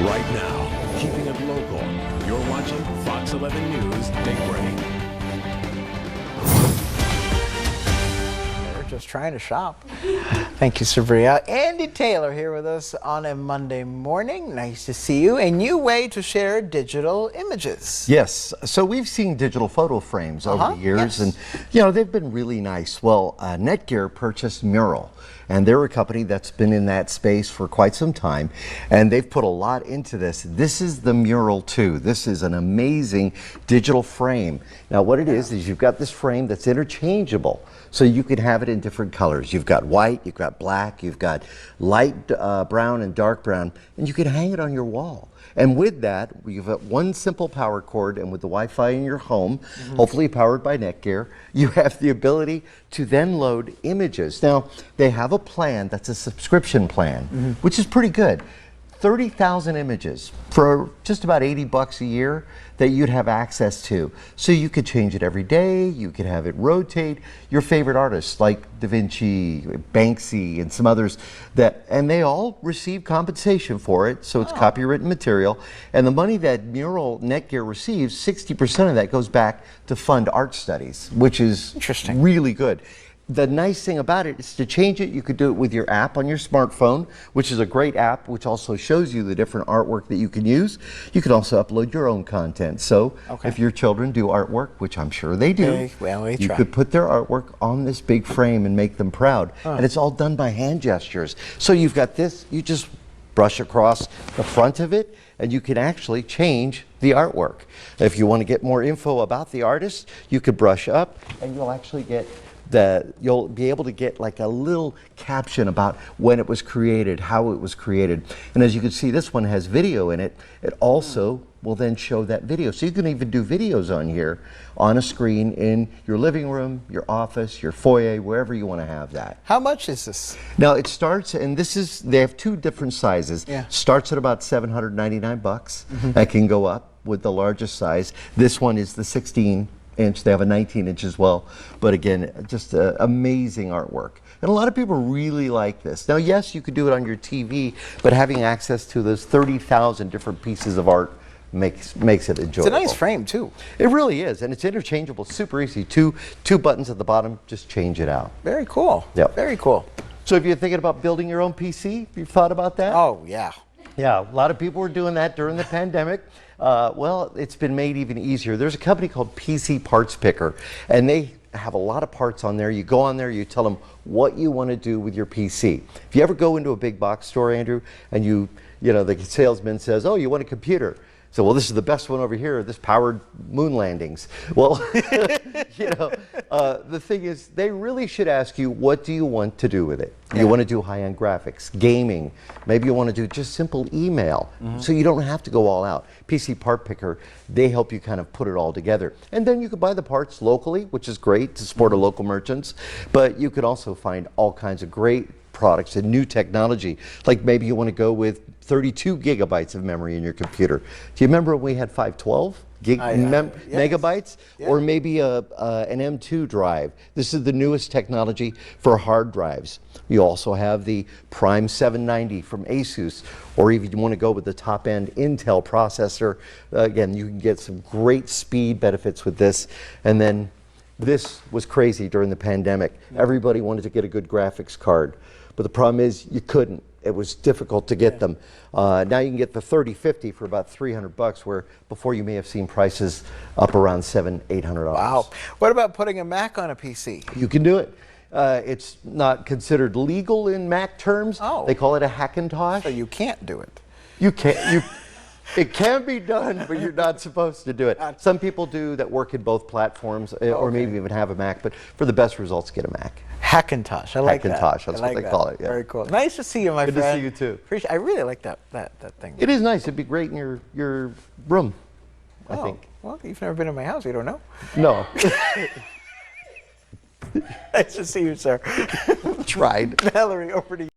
Right now, keeping it local, you're watching Fox 11 News Daybreak. We're just trying to shop. Thank you, Sabria. Andy Taylor here with us on a Monday morning. Nice to see you. A new way to share digital images. Yes, so we've seen digital photo frames over the years, and they've been really nice. Well, Netgear purchased Mural, and they're a company that's been in that space for quite some time, and they've put a lot into this. This is the Mural 2. This is an amazing digital frame. Now, what it is you've got this frame that's interchangeable, so you can have it in different colors. You've got white, you've got black, you've got light brown and dark brown, and you can hang it on your wall. And with that, you've got one simple power cord, and with the Wi-Fi in your home, hopefully powered by Netgear, you have the ability to then load images. Now, they have a plan that's a subscription plan, which is pretty good. 30,000 images for just about $80 a year that you'd have access to. So you could change it every day, you could have it rotate your favorite artists like Da Vinci, Banksy, and some others, and they all receive compensation for it, so it's copywritten material. And the money that Mural Netgear receives, 60% of that goes back to fund art studies, which is really good. The nice thing about it is to change it, you could do it with your app on your smartphone, which is a great app, which also shows you the different artwork that you can use. You can also upload your own content. So if your children do artwork, which I'm sure they do, you could put their artwork on this big frame and make them proud. And it's all done by hand gestures. So you've got this, you just brush across the front of it, and you can actually change the artwork. If you want to get more info about the artist, you could brush up, and you'll actually get you'll be able to get like a little caption about when it was created, how it was created. And as you can see, this one has video in it. It also will then show that video. So you can even do videos on here on a screen in your living room, your office, your foyer, wherever you want to have that. How much is this? Now it starts, and they have two different sizes. Starts at about $799. That can go up with the largest size. This one is the 16-inch. They have a 19-inch as well, but again, just amazing artwork. And a lot of people really like this. Now, yes, you could do it on your TV, but having access to those 30,000 different pieces of art makes it enjoyable. It's a nice frame too. It really is, and it's interchangeable, super easy. Two buttons at the bottom, just change it out. Very cool. Yep. Very cool. So if you're thinking about building your own PC, you've thought about that? Oh, yeah. Yeah, a lot of people were doing that during the pandemic. Well, it's been made even easier. There's a company called PC Parts Picker, and they have a lot of parts on there. You go on there, you tell them what you want to do with your PC. If you ever go into a big box store, Andrew, and the salesman says, "Oh, you want a computer?" So, well, this is the best one over here. This powered moon landings. Well, the thing is, they really should ask you, what do you want to do with it? You want to do high-end graphics, gaming. Maybe you want to do just simple email, so you don't have to go all out. PC Part Picker, they help you kind of put it all together. And then you could buy the parts locally, which is great to support our local merchants. But you could also find all kinds of great products and new technology. Like maybe you want to go with 32 gigabytes of memory in your computer. Do you remember when we had 512 megabytes? Or maybe an M2 drive. This is the newest technology for hard drives. You also have the Prime 790 from Asus, or even you want to go with the top-end Intel processor. Again, you can get some great speed benefits with this. And then this was crazy during the pandemic. Everybody wanted to get a good graphics card, but the problem is you couldn't. It was difficult to get them. Now you can get the 3050 for about $300, where before you may have seen prices up around $700, $800. Wow. What about putting a Mac on a PC? You can do it. It's not considered legal in Mac terms. They call it a Hackintosh. So you can't do it. You can't. It can be done, but you're not supposed to do it. Some people do that work in both platforms, or maybe even have a Mac, but for the best results, get a Mac. Hackintosh. I like that. Hackintosh, that's what they call it. Yeah. Very cool. Nice to see you, my friend. Good to see you too. I really like that thing. It is nice. It'd be great in your room, I think. Well, you've never been in my house. You don't know. No. Nice to see you, sir. Tried. Valerie, over to you.